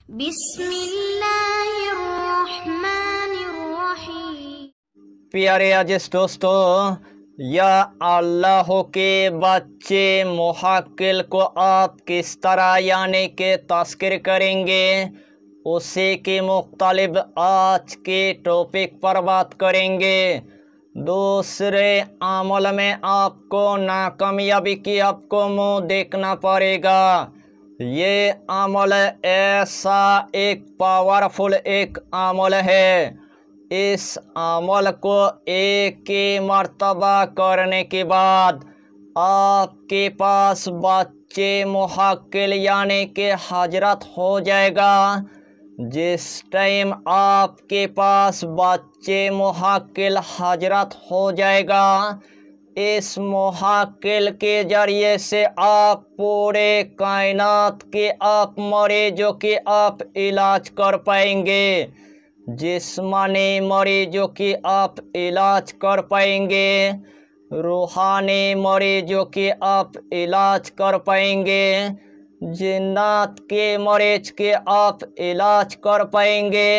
बिस्मिल्लाहिर्रहमानिर्रहीम। प्यारे अजीज दोस्तों, या अल्लाह के बच्चे मुहक्किल को आप किस तरह यानी के तस्कीर करेंगे, उसी की मुख्तलिफ आज के टॉपिक पर बात करेंगे। दूसरे अमल में आपको नाकामयाबी की आपको मुँह देखना पड़ेगा। ये अमल ऐसा एक पावरफुल एक अमल है। इस अमल को एक ही मर्तबा करने के बाद आपके पास बच्चे मुहक्किल यानी कि हजरत हो जाएगा। जिस टाइम आपके पास बच्चे मुहक्किल हजरत हो जाएगा, इस मुहक्किल के जरिए से आप पूरे कायनात के आप मरीजों के आप इलाज कर पाएंगे। जिस्मानी मरीजों की आप इलाज कर पाएंगे, रूहानी मरीजों की आप इलाज कर पाएंगे, जिन्नात के मरीज के आप इलाज कर पाएंगे,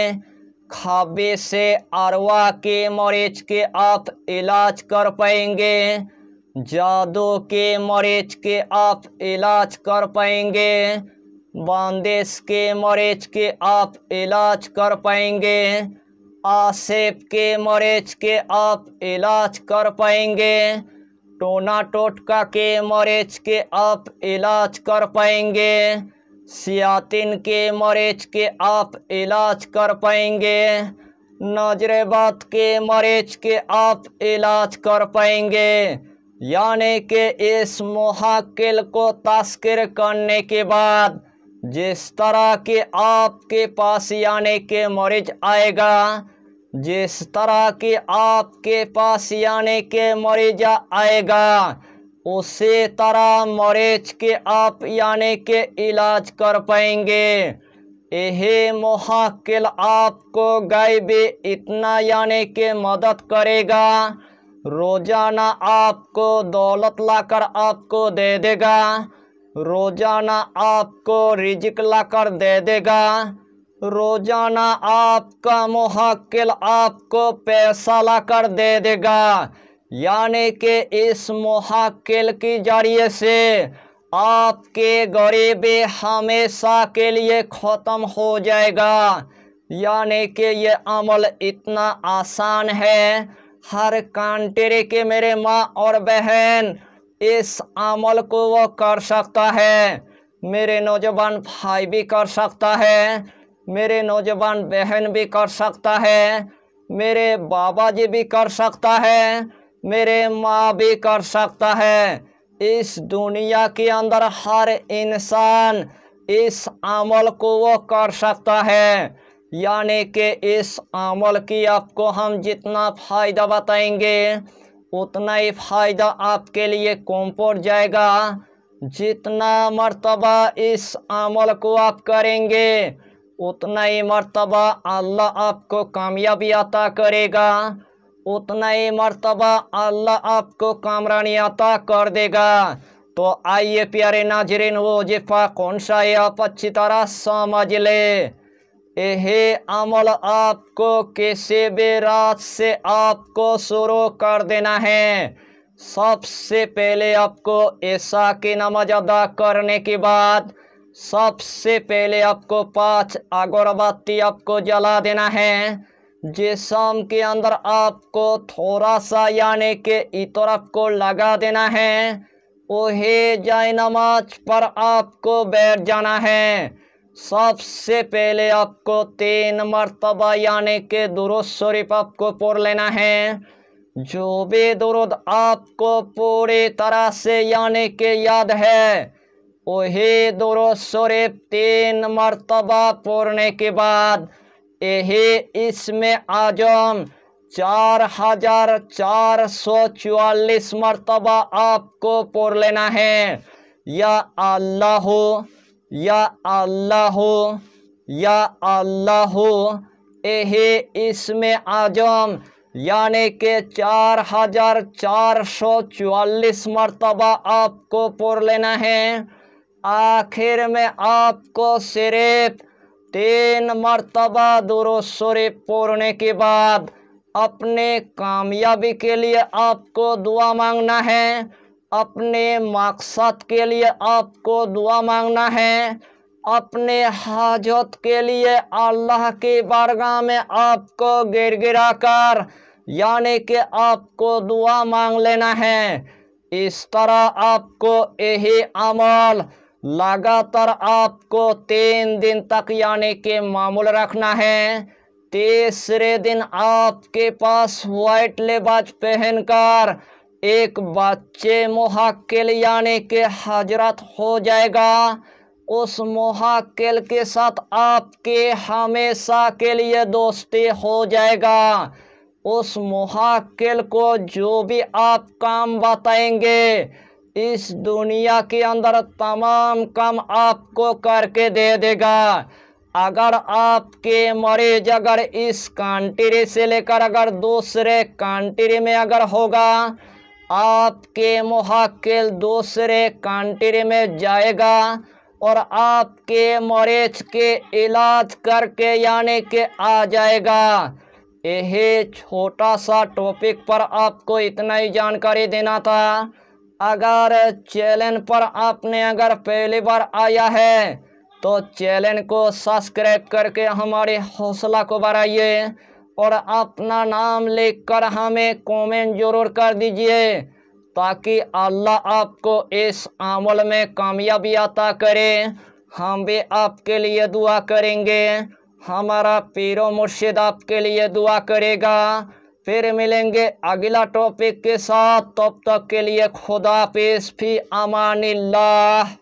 खबीस से अरवा के मरीज के आप इलाज कर पाएंगे, जादू के मरीज के आप इलाज कर पाएंगे, बंदिश के मरीज के आप इलाज कर पाएंगे, आसिफ के मरीज के आप इलाज कर पाएंगे, टोना टोटका के मरीज के आप इलाज कर पाएंगे, सियातिन के मरीज के आप इलाज कर पाएंगे, नजरेबात के मरीज के आप इलाज कर पाएंगे। यानी कि इस मुहक्किल को तस्कीर करने के बाद जिस तरह के आपके पास यानी कि मरीज आएगा, जिस तरह के आपके पास यानी के मरीज आएगा, उसी तरह मरीज के आप यानी के इलाज कर पाएंगे। यही मुहक्किल आपको गायबी इतना यानी के मदद करेगा, रोजाना आपको दौलत लाकर आपको दे देगा, रोजाना आपको रिज़्क़ लाकर दे देगा, रोजाना आपका मुहक्किल आपको पैसा लाकर दे देगा। यानी कि इस मुहक्किल के जरिए से आपके गरीबी हमेशा के लिए ख़त्म हो जाएगा। यानी कि ये अमल इतना आसान है, हर कंट्री के मेरे माँ और बहन इस अमल को वो कर सकता है। मेरे नौजवान भाई भी कर सकता है, मेरे नौजवान बहन भी कर सकता है, मेरे बाबा जी भी कर सकता है, मेरे माँ भी कर सकता है। इस दुनिया के अंदर हर इंसान इस अमल को वो कर सकता है। यानी कि इस अमल की आपको हम जितना फ़ायदा बताएंगे उतना ही फ़ायदा आपके लिए कम पड़ जाएगा। जितना मर्तबा इस अमल को आप करेंगे उतना ही मर्तबा अल्लाह आपको कामयाबी अता करेगा, उतना ही मर्तबा अल्लाह आपको कामरानी अता कर देगा। तो आइए प्यारे नाज़रीन, वो वजीफ़ा कौन सा है आप अच्छी तरह समझ ले। यही अमल आपको किसी भी रात से आपको शुरू कर देना है। सबसे पहले आपको ईशा की नमाज अदा करने के बाद सबसे पहले आपको 5 अगरबत्ती आपको जला देना है। जिस्म के अंदर आपको थोड़ा सा यानी कि इतर आपको लगा देना है। वही जाए नमाज पर आपको बैठ जाना है। सबसे पहले आपको 3 मरतबा यानी कि दुरूद शरीफ आपको पढ़ लेना है। जो भी दुरूद आपको पूरी तरह से यानी कि याद है, वही दुरूद शरीफ 3 मरतबा पढ़ने के बाद यही इसमें आजम 4444 मरतबा आपको पढ़ लेना है। या अल्लाह, या अल्लाह, या अल्लाह, यही इसमें आजम यानी कि 4444 मरतबा आपको पढ़ लेना है। आखिर में आपको सिर्फ 3 मर्तबा दुरूद शरीफ पढ़ने के बाद अपने कामयाबी के लिए आपको दुआ मांगना है, अपने मकसद के लिए आपको दुआ मांगना है, अपने हाजत के लिए अल्लाह की बारगाह में आपको गिड़गिड़ा कर यानी कि आपको दुआ मांग लेना है। इस तरह आपको यही अमल लगातार आपको 3 दिन तक यानी कि मामूल रखना है। तीसरे दिन आपके पास वाइट लिबास पहनकर एक बच्चे मुहक्किल यानी कि हजरत हो जाएगा। उस मुहक्किल के साथ आपके हमेशा के लिए दोस्ती हो जाएगा। उस मुहक्किल को जो भी आप काम बताएंगे इस दुनिया के अंदर तमाम काम आपको करके दे देगा। अगर आपके मरीज अगर इस कंट्री से लेकर अगर दूसरे कंट्री में अगर होगा, आपके मुहक्किल दूसरे कंट्री में जाएगा और आपके मरीज के इलाज करके यानी कि आ जाएगा। यही छोटा सा टॉपिक पर आपको इतना ही जानकारी देना था। अगर चैनल पर आपने अगर पहली बार आया है तो चैनल को सब्सक्राइब करके हमारे हौसला को बढ़ाइए और अपना नाम लिखकर हमें कमेंट जरूर कर दीजिए ताकि अल्लाह आपको इस अमल में कामयाबी अता करे। हम भी आपके लिए दुआ करेंगे, हमारा पीरो मुर्शिद आपके लिए दुआ करेगा। फिर मिलेंगे अगला टॉपिक के साथ, तब तक के लिए खुदा हाफिज़, फी अमानिल्लाह।